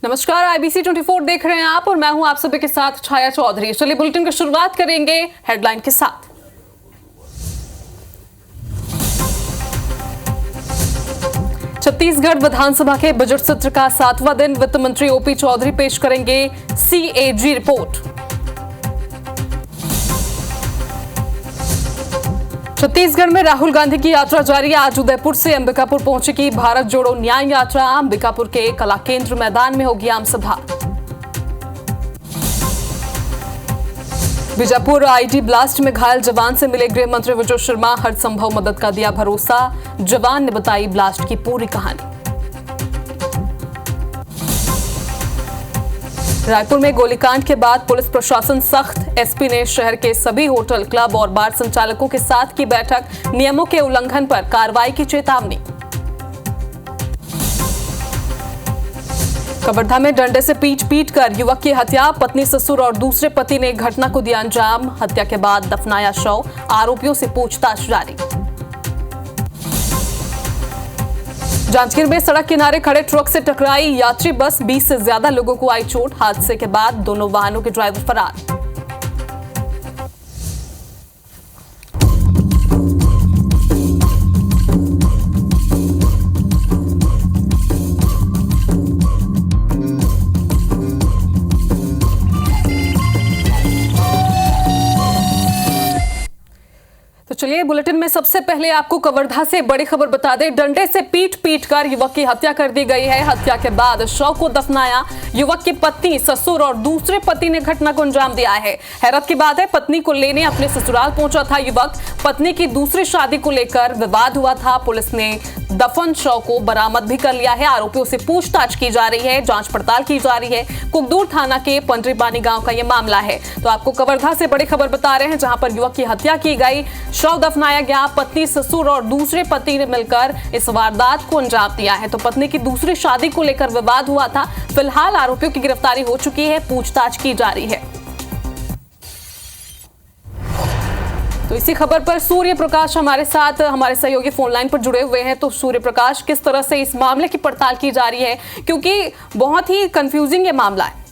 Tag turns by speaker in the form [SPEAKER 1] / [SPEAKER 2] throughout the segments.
[SPEAKER 1] नमस्कार, IBC 24 देख रहे हैं आप और मैं हूं आप सभी के साथ छाया चौधरी। चलिए बुलेटिन की शुरुआत करेंगे हेडलाइन के साथ। छत्तीसगढ़ विधानसभा के बजट सत्र का 7वां दिन, वित्त मंत्री OP चौधरी पेश करेंगे CAG रिपोर्ट। छत्तीसगढ़ में राहुल गांधी की यात्रा जारी। आज उदयपुर से अंबिकापुर पहुंचेगी भारत जोड़ो न्याय यात्रा। अंबिकापुर के कला केंद्र मैदान में होगी आम सभा। बीजापुर आईडी ब्लास्ट में घायल जवान से मिले गृह मंत्री विजय शर्मा। हर संभव मदद का दिया भरोसा। जवान ने बताई ब्लास्ट की पूरी कहानी। रायपुर में गोलीकांड के बाद पुलिस प्रशासन सख्त। SP ने शहर के सभी होटल, क्लब और बार संचालकों के साथ की बैठक। नियमों के उल्लंघन पर कार्रवाई की चेतावनी। कवर्धा में डंडे से पीट कर युवक की हत्या। पत्नी, ससुर और दूसरे पति ने घटना को दिया अंजाम। हत्या के बाद दफनाया शव। आरोपियों से पूछताछ जारी। जांजगीर में सड़क किनारे खड़े ट्रक से टकराई यात्री बस। 20 से ज्यादा लोगों को आई चोट। हादसे के बाद दोनों वाहनों के ड्राइवर फरार। तो चलिए बुलेटिन में सबसे पहले आपको कवर्धा से बड़ी खबर बता दें। डंडे से पीट कर युवक की हत्या कर दी गई है। हत्या के बाद शव को दफनाया। युवक की पत्नी, ससुर और दूसरे पति ने घटना को अंजाम दिया है। हैरत की बात है, पत्नी को लेने अपने ससुराल पहुंचा था युवक। पत्नी की दूसरी शादी को लेकर विवाद हुआ था। पुलिस ने दफन शव को बरामद भी कर लिया है। आरोपियों से पूछताछ की जा रही है, जांच पड़ताल की जा रही है। कुकदूर थाना के पंडरीबानी गांव का यह मामला है। तो आपको कवर्धा से बड़ी खबर बता रहे हैं, जहां पर युवक की हत्या की गई, शव दफनाया गया। पत्नी, ससुर और दूसरे पति ने मिलकर इस वारदात को अंजाम दिया है। तो पत्नी की दूसरी शादी को लेकर विवाद हुआ था। फिलहाल आरोपियों की गिरफ्तारी हो चुकी है, पूछताछ की जा रही है। तो इसी खबर पर सूर्य प्रकाश हमारे साथ, हमारे सहयोगी फोन लाइन पर जुड़े हुए हैं। तो सूर्य प्रकाश, किस तरह से इस मामले की पड़ताल की जा रही है, क्योंकि बहुत ही कंफ्यूजिंग ये मामला है।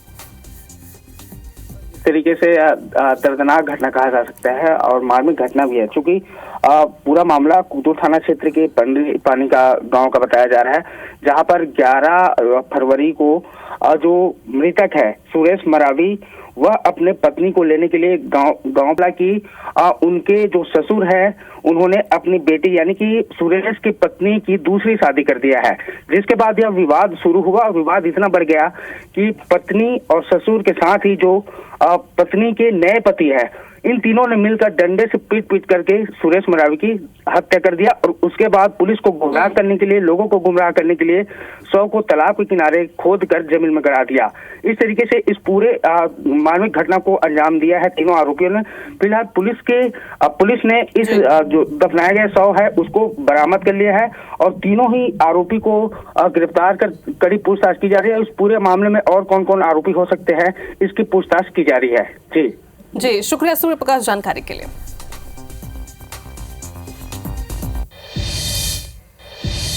[SPEAKER 2] तरीके से दर्दनाक घटना कहा जा सकता है और मार्मिक घटना भी है, क्योंकि पूरा मामला कुकदूर थाना क्षेत्र के पंडरीबानी का गांव का बताया जा रहा है, जहां पर 11 फरवरी को जो मृतक है सुरेश मरावी, वह अपने पत्नी को लेने के लिए गांव की उनके जो ससुर है, उन्होंने अपनी बेटी यानी कि सुरेश की पत्नी की दूसरी शादी कर दिया है। जिसके बाद यह विवाद शुरू हुआ। विवाद इतना बढ़ गया कि पत्नी और ससुर के साथ ही जो पत्नी के नए पति है, इन तीनों ने मिलकर डंडे से पीट करके सुरेश मरावी की हत्या कर दिया। और उसके बाद पुलिस को गुमराह करने के लिए, लोगों को गुमराह करने के लिए शव को तालाब के किनारे खोद कर जमीन में गड़ा दिया। इस तरीके से इस पूरे मानविक घटना को अंजाम दिया है तीनों आरोपियों ने। फिलहाल पुलिस ने इस जो दफनाया गया शव है उसको बरामद कर लिया है और तीनों ही आरोपी को गिरफ्तार कर कड़ी पूछताछ की जा रही है। इस पूरे मामले में और कौन कौन आरोपी हो सकते हैं, इसकी पूछताछ की जा रही है।
[SPEAKER 1] जी शुक्रिया सूर्य प्रकाश जानकारी के लिए।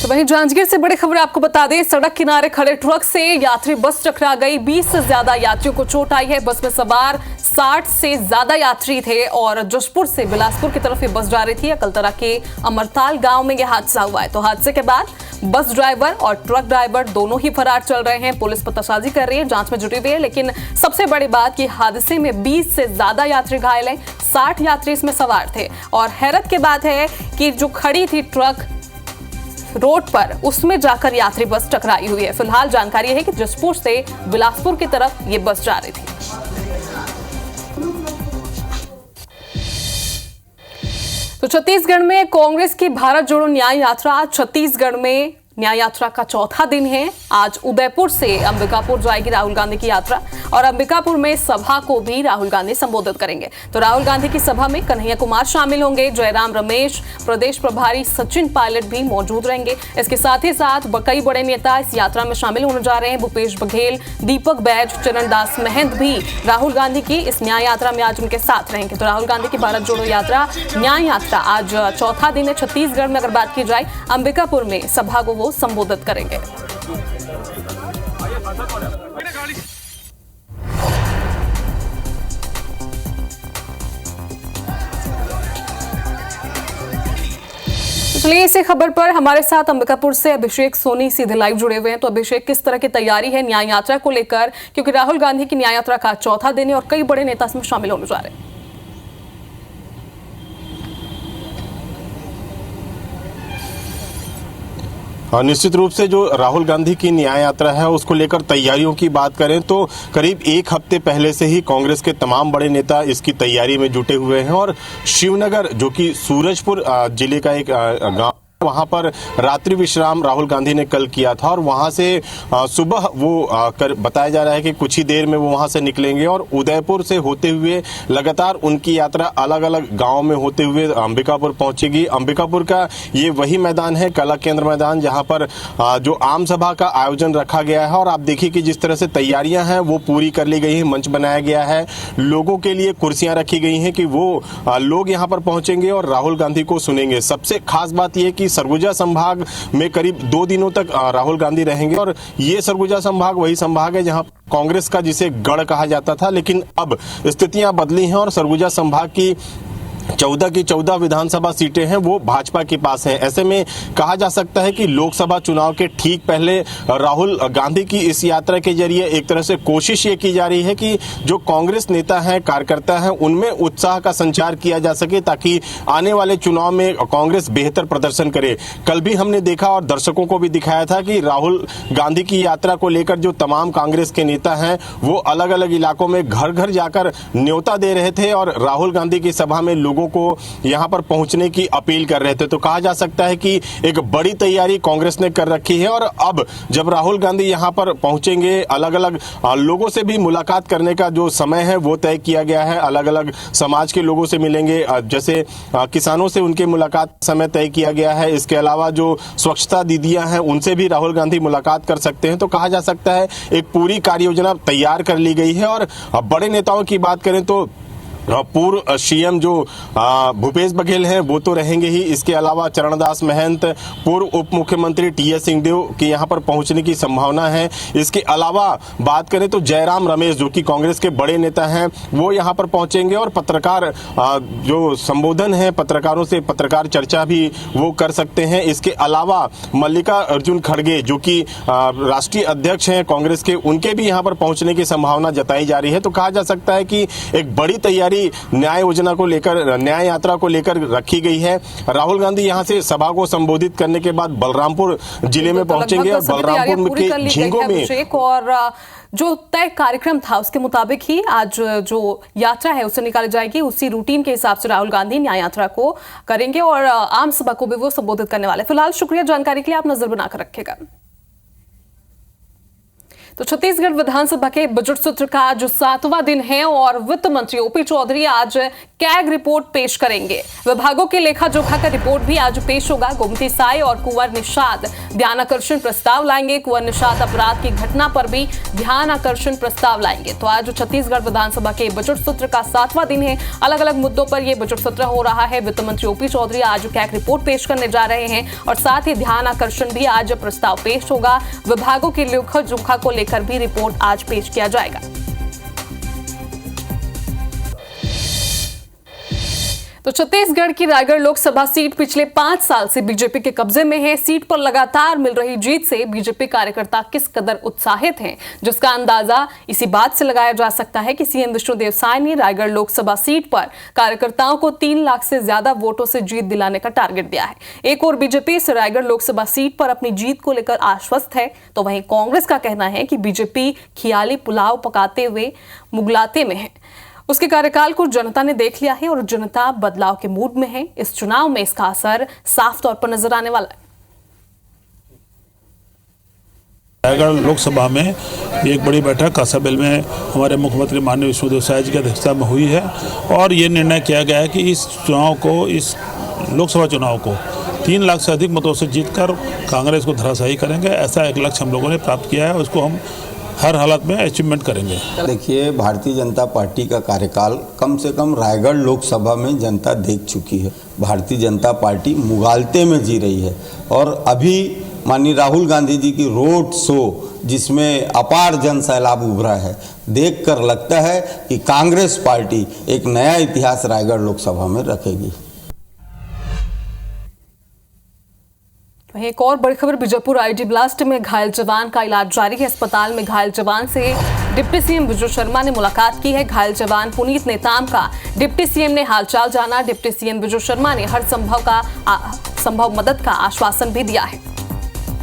[SPEAKER 1] तो वहीं जांजगीर से बड़ी खबर आपको बता दें, सड़क किनारे खड़े ट्रक से यात्री बस टकरा गई। 20 से ज्यादा यात्रियों को चोट आई है। बस में सवार 60 से ज्यादा यात्री थे और जशपुर से बिलासपुर की तरफ ये बस जा रही थी। अकलतरा के अमरताल गांव में यह हादसा हुआ है। तो हादसे के बाद बस ड्राइवर और ट्रक ड्राइवर दोनों ही फरार चल रहे हैं। पुलिस पतासाजी कर रही है, जांच में जुटी हुई है। लेकिन सबसे बड़ी बात कि हादसे में 20 से ज्यादा यात्री घायल हैं। 60 यात्री इसमें सवार थे और हैरत की बात है कि जो खड़ी थी ट्रक रोड पर, उसमें जाकर यात्री बस टकराई हुई है। फिलहाल जानकारी है कि जशपुर से बिलासपुर की तरफ ये बस जा रही थी। तो छत्तीसगढ़ में कांग्रेस की भारत जोड़ो न्याय यात्रा। छत्तीसगढ़ में न्याय यात्रा का चौथा दिन है। आज उदयपुर से अंबिकापुर जाएगी राहुल गांधी की यात्रा और अंबिकापुर में सभा को भी राहुल गांधी संबोधित करेंगे। तो राहुल गांधी की सभा में कन्हैया कुमार शामिल होंगे, जयराम रमेश, प्रदेश प्रभारी सचिन पायलट भी मौजूद रहेंगे। इसके साथ ही साथ कई बड़े नेता इस यात्रा में शामिल होने जा रहे हैं। भूपेश बघेल, दीपक बैज, चरणदास महंत भी राहुल गांधी की इस न्याय यात्रा में आज उनके साथ रहेंगे। तो राहुल गांधी की भारत जोड़ो यात्रा, न्याय यात्रा आज चौथा दिन है। छत्तीसगढ़ में अगर बात की जाए, अंबिकापुर में सभा को वो संबोधित करेंगे। चलिए इसी खबर पर हमारे साथ अंबिकापुर से अभिषेक सोनी सीधे लाइव जुड़े हुए हैं। तो अभिषेक, किस तरह की तैयारी है न्याय यात्रा को लेकर, क्योंकि राहुल गांधी की न्याय यात्रा का चौथा दिन है और कई बड़े नेता इसमें शामिल होने जा रहे हैं।
[SPEAKER 3] निश्चित रूप से जो राहुल गांधी की न्याय यात्रा है उसको लेकर तैयारियों की बात करें तो करीब एक हफ्ते पहले से ही कांग्रेस के तमाम बड़े नेता इसकी तैयारी में जुटे हुए हैं और शिवनगर, जो कि सूरजपुर जिले का एक गांव, वहां पर रात्रि विश्राम राहुल गांधी ने कल किया था और वहां से सुबह वो बताया जा रहा है कि कुछ ही देर में वो वहां से निकलेंगे और उदयपुर से होते हुए लगातार उनकी यात्रा अलग अलग गांव में होते हुए अंबिकापुर पहुंचेगी। अंबिकापुर का ये वही मैदान है, कला केंद्र मैदान, जहां पर जो आम सभा का आयोजन रखा गया है और आप देखिए कि जिस तरह से तैयारियां हैं वो पूरी कर ली गई है। मंच बनाया गया है, लोगों के लिए कुर्सियां रखी गई हैं कि वो लोग यहाँ पर पहुंचेंगे और राहुल गांधी को सुनेंगे। सबसे खास बात यह कि सरगुजा संभाग में करीब 2 दिनों तक राहुल गांधी रहेंगे और ये सरगुजा संभाग वही संभाग है जहां कांग्रेस का जिसे गढ़ कहा जाता था, लेकिन अब स्थितियां बदली हैं और सरगुजा संभाग की 14 की 14 विधानसभा सीटें हैं वो भाजपा के पास हैं। ऐसे में कहा जा सकता है कि लोकसभा चुनाव के ठीक पहले राहुल गांधी की इस यात्रा के जरिए एक तरह से कोशिश ये की जा रही है कि जो कांग्रेस नेता हैं, कार्यकर्ता हैं, उनमें उत्साह का संचार किया जा सके ताकि आने वाले चुनाव में कांग्रेस बेहतर प्रदर्शन करे। कल भी हमने देखा और दर्शकों को भी दिखाया था कि राहुल गांधी की यात्रा को लेकर जो तमाम कांग्रेस के नेता हैं वो अलग अलग इलाकों में घर घर जाकर न्योता दे रहे थे और राहुल गांधी की सभा में लोगों को यहां पर पहुंचने की अपील कर रहे थे। तो कहा जा सकता है कि एक बड़ी तैयारी कांग्रेस ने कर रखी है और अब जब राहुल गांधी यहां पर पहुंचेंगे, अलग अलग लोगों से भी मुलाकात करने का जो समय है वो तय किया गया है। अलग अलग समाज के लोगों से मिलेंगे, जैसे किसानों से उनके मुलाकात समय तय किया गया है। इसके अलावा जो स्वच्छता दीदियां हैं उनसे भी राहुल गांधी मुलाकात कर सकते हैं। तो कहा जा सकता है एक पूरी कार्य योजना तैयार कर ली गई है और बड़े नेताओं की बात करें तो पूर्व सीएम जो भूपेश बघेल हैं वो तो रहेंगे ही। इसके अलावा चरणदास महंत, पूर्व उप मुख्यमंत्री टीएस सिंहदेव के यहाँ पर पहुंचने की संभावना है। इसके अलावा बात करें तो जयराम रमेश, जो कि कांग्रेस के बड़े नेता हैं, वो यहाँ पर पहुंचेंगे और पत्रकार जो संबोधन है, पत्रकारों से पत्रकार चर्चा भी वो कर सकते हैं। इसके अलावा मल्लिकार्जुन खड़गे, जो कि राष्ट्रीय अध्यक्ष हैं कांग्रेस के, उनके भी यहाँ पर पहुंचने की संभावना जताई जा रही है। तो कहा जा सकता है कि एक बड़ी तैयारी न्याय योजना को लेकर, न्याय यात्रा को लेकर रखी गई है। राहुल गांधी यहां से सभा को संबोधित करने के बाद बलरामपुर जिले में पहुंचेंगे और बलरामपुर के झींगों में
[SPEAKER 1] और जो तय कार्यक्रम था उसके मुताबिक ही आज जो यात्रा है उसे निकाली जाएगी। उसी रूटीन के हिसाब से राहुल गांधी न्याय यात्रा को करेंगे और आम सभा को भी वो संबोधित करने वाले। फिलहाल शुक्रिया जानकारी के लिए, आप नजर बनाकर रखेगा। तो छत्तीसगढ़ विधानसभा के बजट सत्र का आज 7वां दिन है और वित्त मंत्री ओपी चौधरी आज कैग रिपोर्ट पेश करेंगे। विभागों के लेखा जोखा का रिपोर्ट भी आज पेश होगा। गोमती साई और कुंवर निषाद ध्यान आकर्षण प्रस्ताव लाएंगे। कुंवर निषाद अपराध की घटना पर भी ध्यान आकर्षण प्रस्ताव लाएंगे। तो आज छत्तीसगढ़ विधानसभा के बजट सत्र का 7वां दिन है। अलग अलग मुद्दों पर यह बजट सत्र हो रहा है। वित्त मंत्री ओपी चौधरी आज कैग रिपोर्ट पेश करने जा रहे हैं और साथ ही ध्यान आकर्षण भी आज प्रस्ताव पेश होगा। विभागों के लेखा जोखा को लेकर भी रिपोर्ट आज पेश किया जाएगा। तो छत्तीसगढ़ की रायगढ़ लोकसभा सीट पिछले 5 साल से बीजेपी के कब्जे में है। सीट पर लगातार मिल रही जीत से बीजेपी कार्यकर्ता किस कदर उत्साहित हैं, जिसका अंदाजा इसी बात से लगाया जा सकता है कि सीएम विष्णुदेव साय ने रायगढ़ लोकसभा सीट पर कार्यकर्ताओं को 3 लाख से ज्यादा वोटों से जीत दिलाने का टारगेट दिया है। एक और बीजेपी इस रायगढ़ लोकसभा सीट पर अपनी जीत को लेकर आश्वस्त है, तो वहीं कांग्रेस का कहना है कि बीजेपी खियाली पुलाव पकाते हुए मुगलाते में है। उसके कार्यकाल को जनता ने देख लिया है और जनता बदलाव के मूड में है। इस चुनाव में इसका असर साफ तौर पर नजर आने वाला है।
[SPEAKER 4] रायगढ़ लोकसभा में एक बड़ी बैठक कासाबेल में हमारे मुख्यमंत्री माननीय विष्णुदेव साय जी की अध्यक्षता में हुई है और ये निर्णय किया गया है कि इस चुनाव को, इस लोकसभा चुनाव को 3 लाख से अधिक मतों से जीतकर कांग्रेस को धराशायी करेंगे। ऐसा एक लक्ष्य हम लोगों ने प्राप्त किया है, उसको हम हर हालत में अचीवमेंट करेंगे।
[SPEAKER 5] देखिए, भारतीय जनता पार्टी का कार्यकाल कम से कम रायगढ़ लोकसभा में जनता देख चुकी है। भारतीय जनता पार्टी मुगालते में जी रही है और अभी माननीय राहुल गांधी जी की रोड शो जिसमें अपार जन सैलाब उभरा है। देखकर लगता है कि कांग्रेस पार्टी एक नया इतिहास रायगढ़ लोकसभा में रखेगी।
[SPEAKER 1] वहीं एक और बड़ी खबर, बीजापुर आईडी ब्लास्ट में घायल जवान का इलाज जारी है। अस्पताल में घायल जवान से डिप्टी सीएम विजय शर्मा ने मुलाकात की है। घायल जवान पुनीत नेताम का डिप्टी सीएम ने हालचाल जाना। डिप्टी सीएम विजय शर्मा ने हर संभव मदद का आश्वासन भी दिया है।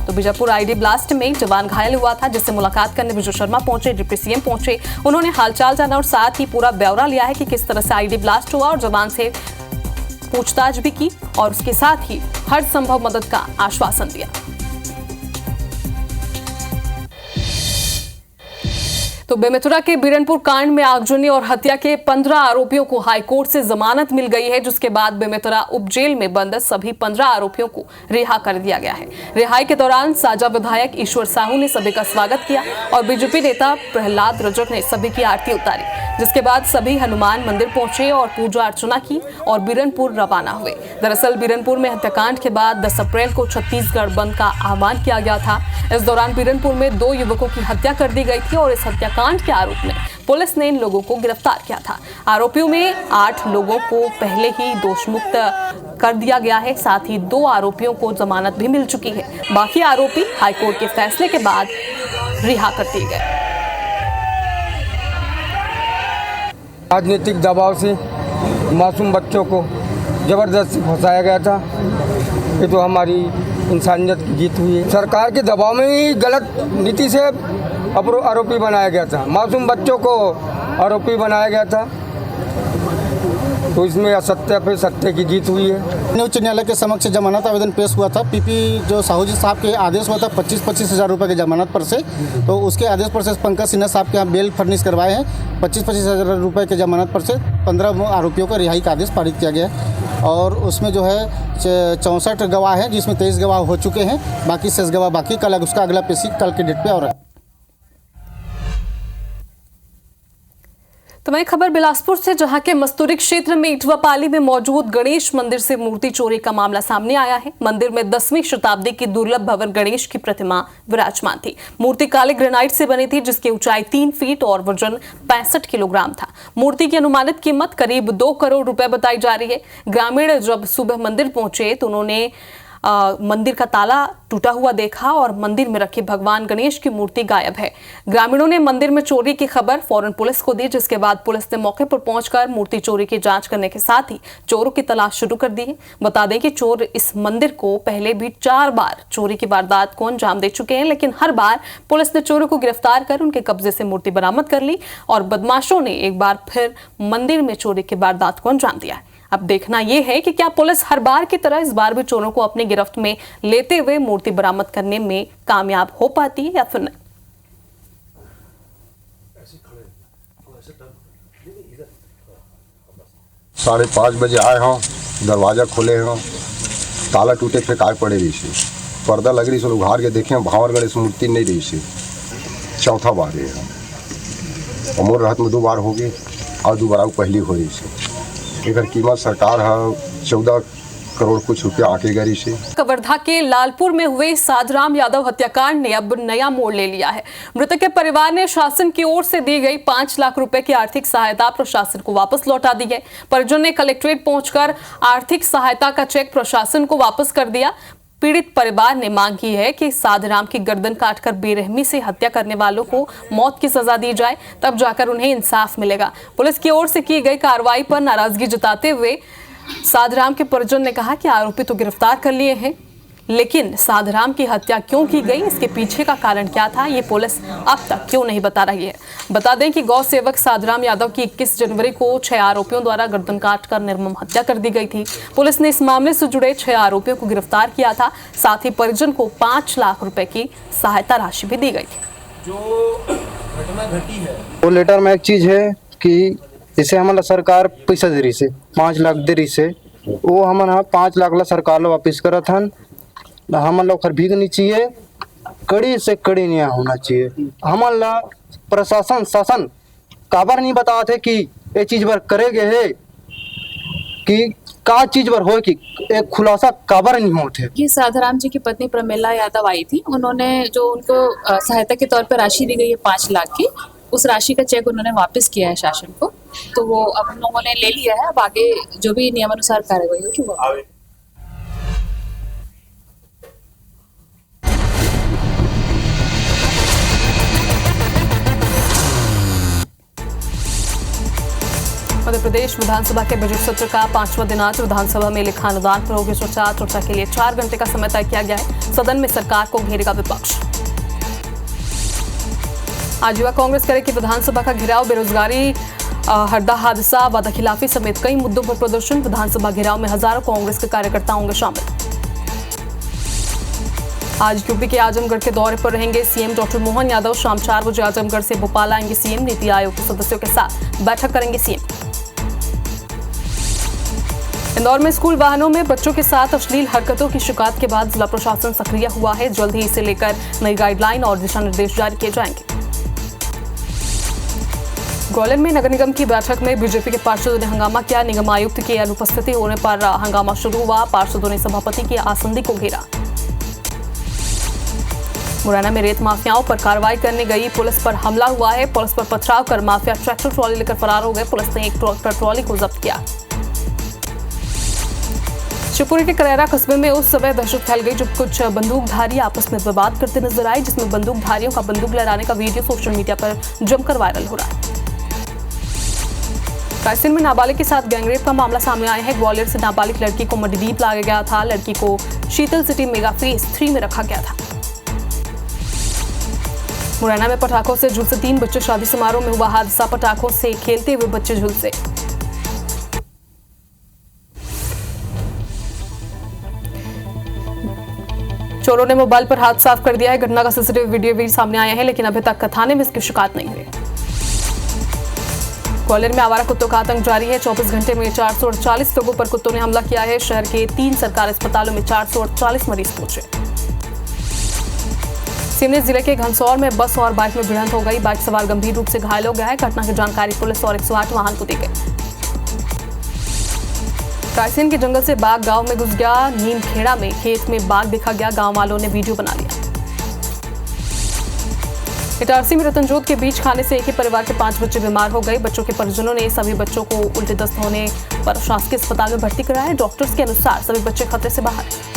[SPEAKER 1] तो बीजापुर आईडी ब्लास्ट में जवान घायल हुआ था, जिससे मुलाकात करने विजय शर्मा पहुंचे, डिप्टी सीएम पहुंचे। उन्होंने हालचाल जाना और साथ ही पूरा ब्यौरा लिया है कि किस तरह से आईडी ब्लास्ट हुआ और जवान से पूछताछ भी की और उसके साथ ही हर संभव मदद का आश्वासन दिया। तो बेमेतरा के बीरनपुर कांड में आगजनी और हत्या के 15 आरोपियों को हाईकोर्ट से जमानत मिल गई है, जिसके बाद बेमेतरा उप जेल में बंद सभी 15 आरोपियों को रिहा कर दिया गया है। रिहाई के दौरान साजा विधायक ईश्वर साहू ने सभी का स्वागत किया और बीजेपी नेता प्रहलाद रजक ने सभी की आरती उतारी, जिसके बाद सभी हनुमान मंदिर पहुंचे और पूजा अर्चना की और बीरनपुर रवाना हुए। दरअसल बीरनपुर में हत्याकांड के बाद 10 अप्रैल को छत्तीसगढ़ बंद का आह्वान किया गया था। इस दौरान बीरनपुर में 2 युवकों की हत्या कर दी गई थी और इस हत्याकांड के आरोप में पुलिस ने इन लोगों को गिरफ्तार किया था। आरोपियों में 8 लोगों को पहले ही दोषमुक्त कर दिया गया है, साथ ही 2 आरोपियों को जमानत भी मिल चुकी है। बाकी आरोपी हाईकोर्ट के फैसले के बाद रिहा कर दिए गए।
[SPEAKER 6] राजनीतिक दबाव से मासूम बच्चों को जबरदस्ती फंसाया गया था। ये तो हमारी इंसानियत की जीत हुई है। सरकार के दबाव में ही गलत नीति से आरोपी बनाया गया था, मासूम बच्चों को आरोपी बनाया गया था। तो इसमें असत्य पे सत्य की जीत हुई है।
[SPEAKER 7] उच्च न्यायालय के समक्ष जमानत आवेदन पेश हुआ था। पीपी जो साहू जी साहब के आदेश हुआ था 25-25 हज़ार रुपये की जमानत पर से, तो उसके आदेश पर से पंकज सिन्हा साहब के यहाँ बेल फर्निश करवाए हैं। 25-25 हज़ार रुपये के जमानत पर से 15 आरोपियों का रिहाई का आदेश पारित किया गया है और उसमें जो है 64 गवाह हैं, जिसमें 23 गवाह हो चुके हैं, बाकी 6 गवाह बाकी। कल उसका अगला पेशी कल के डेट पे और है।
[SPEAKER 1] तो वही खबर बिलासपुर से, जहां के मस्तूरी क्षेत्र में इटवापाली में मौजूद गणेश मंदिर से मूर्ति चोरी का मामला सामने आया है। मंदिर में 10वीं शताब्दी की दुर्लभ भवन गणेश की प्रतिमा विराजमान थी। मूर्ति काले ग्रेनाइट से बनी थी, जिसकी ऊंचाई 3 फीट और वजन 65 किलोग्राम था। मूर्ति की अनुमानित कीमत करीब 2 करोड़ रुपए बताई जा रही है। ग्रामीण जब सुबह मंदिर पहुंचे तो उन्होंने मंदिर का ताला टूटा हुआ देखा और मंदिर में रखे भगवान गणेश की मूर्ति गायब है। ग्रामीणों ने मंदिर में चोरी की खबर फौरन पुलिस को दी, जिसके बाद पुलिस ने मौके पर पहुंचकर मूर्ति चोरी की जांच करने के साथ ही चोरों की तलाश शुरू कर दी है। बता दें कि चोर इस मंदिर को पहले भी 4 बार चोरी की वारदात को अंजाम दे चुके हैं, लेकिन हर बार पुलिस ने चोरों को गिरफ्तार कर उनके कब्जे से मूर्ति बरामद कर ली और बदमाशों ने एक बार फिर मंदिर में चोरी की वारदात को अंजाम दिया है। अब देखना यह है कि क्या पुलिस हर बार की तरह इस बार भी चोरों को अपनी गिरफ्त में लेते हुए मूर्ति बरामद करने में कामयाब हो पाती है या फिर नहीं।
[SPEAKER 8] 5:30 बजे आए हों, दरवाजा खोले हों, ताला टूटे फेंकाए पड़े रही से, पर्दा लग रही से उघार के देखे भावर गणेश मूर्ति नहीं रही से। 4था बार है, मोर रात में 2 बार हो गए और 2 बार पहली हो रही से। इधर कीमत सरकार है 14 करोड़ कुछ रुपया आके गरी से।
[SPEAKER 1] कवर्धा के लालपुर में हुए साधराम यादव हत्याकांड ने अब नया मोड़ ले लिया है। मृतक के परिवार ने शासन की ओर से दी गई 5 लाख रुपए की आर्थिक सहायता प्रशासन को वापस लौटा दी है। परिजन ने कलेक्ट्रेट पहुंचकर आर्थिक सहायता का चेक प्रशासन को वापस कर दिया। पीड़ित परिवार ने मांग की है कि साधराम की गर्दन काटकर बेरहमी से हत्या करने वालों को मौत की सजा दी जाए, तब जाकर उन्हें इंसाफ मिलेगा। पुलिस की ओर से की गई कार्रवाई पर नाराजगी जताते हुए साधराम के परिजन ने कहा कि आरोपी तो गिरफ्तार कर लिए हैं, लेकिन साधराम की हत्या क्यों की गई, इसके पीछे का कारण क्या था, ये पुलिस अब तक क्यों नहीं बता रही है। बता दें कि गौ सेवक साधराम यादव की 21 जनवरी को 6 आरोपियों द्वारा गर्दन काटकर निर्मम हत्या कर दी गई थी। पुलिस ने इस मामले से जुड़े 6 आरोपियों को गिरफ्तार किया था। साथ ही परिजन को 5 लाख रुपए की सहायता राशि भी दी गई थी।
[SPEAKER 9] जो घटना घटी है
[SPEAKER 6] वो लेटर में एक चीज है कि जैसे हमारा सरकार पैसा दे रही से 5 लाख दे रही से, वो हमारा 5 लाख ला सरकार लो वापिस करा था। हम लोग खर भीगनी चाहिए, कड़ी से कड़ी न्याय होना चाहिए। हमारा प्रशासन शासन काबर नहीं बताते कि ये चीज बार करेगे है कि
[SPEAKER 10] का चीज पर हो कि एक खुलासा काबर नहीं होते।
[SPEAKER 11] ये साधाराम जी की पत्नी प्रमिला यादव आई थी, उन्होंने जो उनको सहायता के तौर पर राशि दी गई है 5 लाख की, उस राशि का चेक उन्होंने वापस किया है शासन को, तो वो अब उन लोगों ने ले लिया है। अब आगे जो भी नियमानुसार कार्रवाई होगी वो।
[SPEAKER 1] मध्य प्रदेश विधानसभा के बजट सत्र का 5वां दिन आज विधानसभा में लिखा अनुदान पर होगी चर्चा के लिए 4 घंटे का समय तय किया गया है। सदन में सरकार को घेरेगा विपक्ष। आज युवा कांग्रेस करेगी विधानसभा का घेराव, बेरोजगारी, हरदा हादसा, वादाखिलाफी समेत कई मुद्दों पर प्रदर्शन। विधानसभा घेराव में हजारों कांग्रेस के कार्यकर्ता होंगे शामिल। आज यूपी के आजमगढ़ के दौरे पर रहेंगे सीएम डॉक्टर मोहन यादव। शाम 4 बजे आजमगढ़ से भोपाल आएंगे सीएम। नीति आयोग के सदस्यों के साथ बैठक करेंगे सीएम। इंदौर में स्कूल वाहनों में बच्चों के साथ अश्लील हरकतों की शिकायत के बाद जिला प्रशासन सक्रिय हुआ है। जल्द ही इसे लेकर नई गाइडलाइन और दिशा निर्देश जारी किए जाएंगे। ग्वालियर में नगर निगम की बैठक में बीजेपी के पार्षदों ने हंगामा किया। निगम आयुक्त की अनुपस्थिति होने पर हंगामा शुरू हुआ। पार्षदों ने सभापति की आसंदी को घेरा। मुरैना में रेत माफियाओं पर कार्रवाई करने गई पुलिस पर हमला हुआ है। पुलिस पर पथराव कर माफिया ट्रैक्टर ट्रॉली लेकर फरार हो गए। पुलिस ने एक ट्रैक्टर ट्रॉली को जब्त किया। शिवपुरी के करैरा कस्बे में उस समय दहशत फैल गई जब कुछ बंदूकधारी आपस में विवाद करते नजर आए, जिसमें बंदूकधारियों का बंदूक लहराने का वीडियो सोशल मीडिया पर जमकर वायरल हो रहा है। रायसेन में नाबालिग के साथ गैंगरेप का मामला सामने आया है। ग्वालियर से नाबालिग लड़की को मडीदीप लाया गया था। लड़की को शीतल सिटी मेगा फेज 3 में रखा गया था। मुरैना में पटाखों से झुलसे 3 बच्चे। शादी समारोह में हुआ हादसा। पटाखों से खेलते हुए बच्चे झुलसे। चोरों ने मोबाइल पर हाथ साफ कर दिया है। घटना का सीसीटीवी वीडियो भी सामने आया है, लेकिन अभी तक थाने में इसकी शिकायत नहीं हुई। ग्वालियर में आवारा कुत्तों का आतंक जारी है। 24 घंटे में 448 लोगों पर कुत्तों ने हमला किया है। शहर के 3 सरकारी अस्पतालों में 448 मरीज पहुंचे। सिवनी जिले के घनसौर में बस और बाइक में भिड़ंत हो गई। बाइक सवार गंभीर रूप से घायल हो गया है। घटना की जानकारी पुलिस और 108 वाहन को दी गई। रायसेन के जंगल से बाघ गांव में घुस गया। नीमखेड़ा में खेत में बाघ देखा गया। गांव वालों ने वीडियो बना लिया। इटारसी में रतनजोत के बीच खाने से एक ही परिवार के 5 बच्चे बीमार हो गए। बच्चों के परिजनों ने सभी बच्चों को उल्टी दस्त होने पर शासकीय अस्पताल में भर्ती कराया। डॉक्टर्स के अनुसार सभी बच्चे खतरे से बाहर हैं।